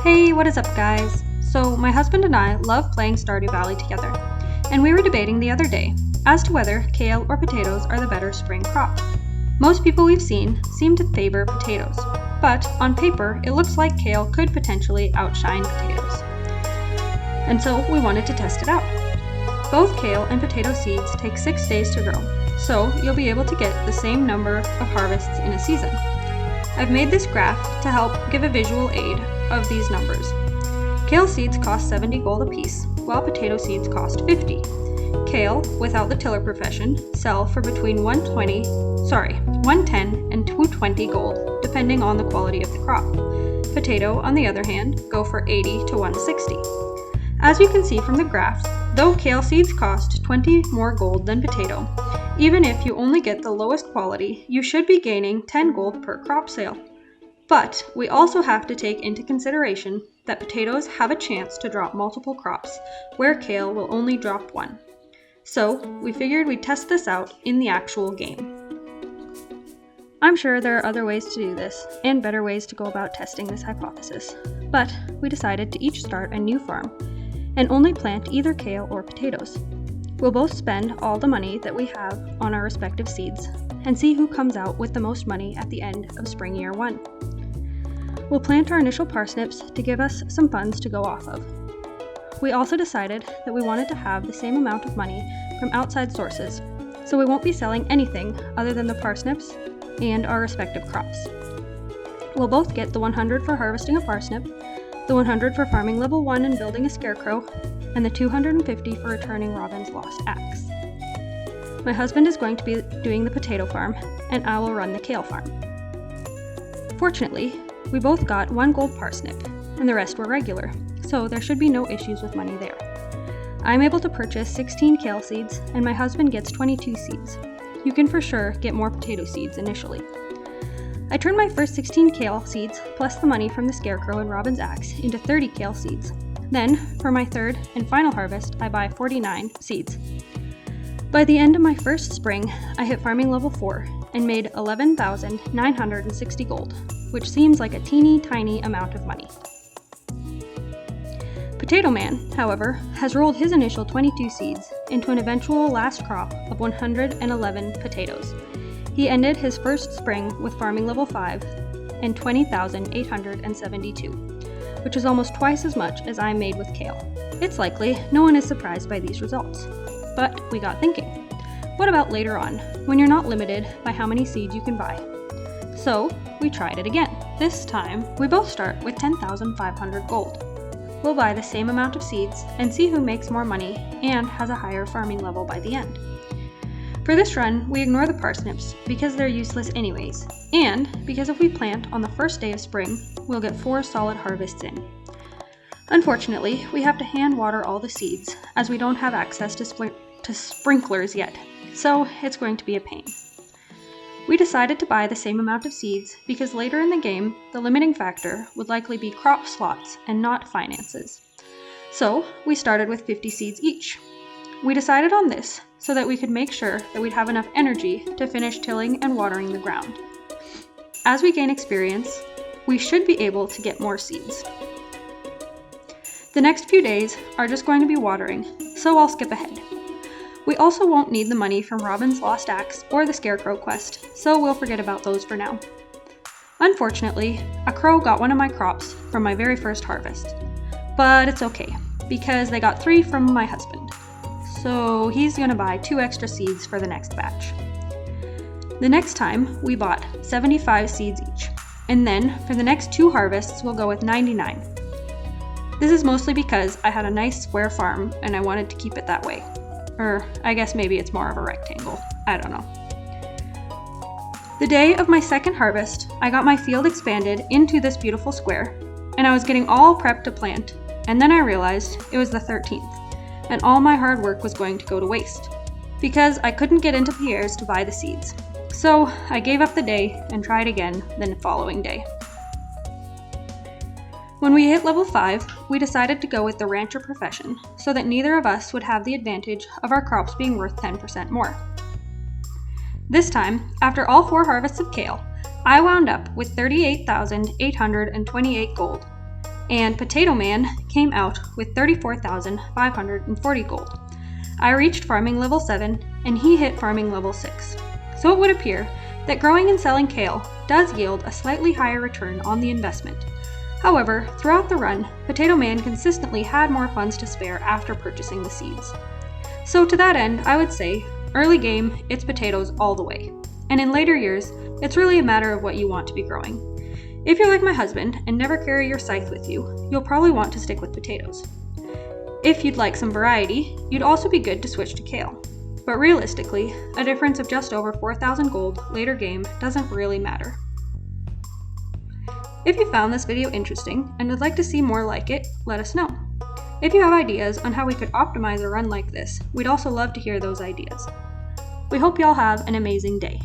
Hey, what is up guys? So my husband and I love playing Stardew Valley together, and we were debating the other day as to whether kale or potatoes are the better spring crop. Most people we've seen seem to favor potatoes, but on paper it looks like kale could potentially outshine potatoes. And so we wanted to test it out. Both kale and potato seeds take 6 days to grow, so you'll be able to get the same number of harvests in a season. I've made this graph to help give a visual aid of these numbers. Kale seeds cost 70 gold apiece, while potato seeds cost 50. Kale, without the tiller profession, sell for between 110 and 220 gold, depending on the quality of the crop. Potato, on the other hand, go for 80 to 160. As you can see from the graph, though kale seeds cost 20 more gold than potato, even if you only get the lowest quality, you should be gaining 10 gold per crop sale. But we also have to take into consideration that potatoes have a chance to drop multiple crops, where kale will only drop one. So we figured we'd test this out in the actual game. I'm sure there are other ways to do this, and better ways to go about testing this hypothesis, but we decided to each start a new farm, and only plant either kale or potatoes. We'll both spend all the money that we have on our respective seeds, and see who comes out with the most money at the end of spring year 1. We'll plant our initial parsnips to give us some funds to go off of. We also decided that we wanted to have the same amount of money from outside sources, so we won't be selling anything other than the parsnips and our respective crops. We'll both get the 100 for harvesting a parsnip, the 100 for farming level 1 and building a scarecrow, and the 250 for returning Robin's lost axe. My husband is going to be doing the potato farm, and I will run the kale farm. Fortunately, we both got 1 gold parsnip, and the rest were regular, so there should be no issues with money there. I'm able to purchase 16 kale seeds, and my husband gets 22 seeds. You can for sure get more potato seeds initially. I turned my first 16 kale seeds, plus the money from the scarecrow and Robin's axe, into 30 kale seeds. Then, for my third and final harvest, I buy 49 seeds. By the end of my first spring, I hit farming level 4 and made 11,960 gold, which seems like a teeny tiny amount of money. Potato Man, however, has rolled his initial 22 seeds into an eventual last crop of 111 potatoes. He ended his first spring with farming level 5 and 20,872, which is almost twice as much as I made with kale. It's likely no one is surprised by these results. But we got thinking, what about later on, when you're not limited by how many seeds you can buy? So we tried it again. This time, we both start with 10,500 gold. We'll buy the same amount of seeds and see who makes more money and has a higher farming level by the end. For this run, we ignore the parsnips because they're useless anyways, and because if we plant on the first day of spring, we'll get 4 solid harvests in. Unfortunately, we have to hand water all the seeds, as we don't have access to sprinklers yet, so it's going to be a pain. We decided to buy the same amount of seeds because later in the game, the limiting factor would likely be crop slots and not finances. So we started with 50 seeds each. We decided on this so that we could make sure that we'd have enough energy to finish tilling and watering the ground. As we gain experience, we should be able to get more seeds. The next few days are just going to be watering, so I'll skip ahead. We also won't need the money from Robin's lost axe or the scarecrow quest, so we'll forget about those for now. Unfortunately, a crow got one of my crops from my very first harvest. But it's okay, because they got 3 from my husband. So he's going to buy 2 extra seeds for the next batch. The next time, we bought 75 seeds each, and then for the next 2 harvests, we'll go with 99. This is mostly because I had a nice square farm and I wanted to keep it that way. Or I guess maybe it's more of a rectangle. I don't know. The day of my second harvest, I got my field expanded into this beautiful square, and I was getting all prepped to plant, and then I realized it was the 13th, and all my hard work was going to go to waste, because I couldn't get into Pierre's to buy the seeds. So I gave up the day and tried again the following day. When we hit level 5, we decided to go with the rancher profession so that neither of us would have the advantage of our crops being worth 10% more. This time, after all 4 harvests of kale, I wound up with 38,828 gold. and Potato Man came out with 34,540 gold. I reached farming level 7, and he hit farming level 6. So it would appear that growing and selling kale does yield a slightly higher return on the investment. However, throughout the run, Potato Man consistently had more funds to spare after purchasing the seeds. So to that end, I would say, early game, it's potatoes all the way. And in later years, it's really a matter of what you want to be growing. If you're like my husband and never carry your scythe with you, you'll probably want to stick with potatoes. If you'd like some variety, you'd also be good to switch to kale. But realistically, a difference of just over 4,000 gold later game doesn't really matter. If you found this video interesting and would like to see more like it, let us know. If you have ideas on how we could optimize a run like this, we'd also love to hear those ideas. We hope y'all have an amazing day.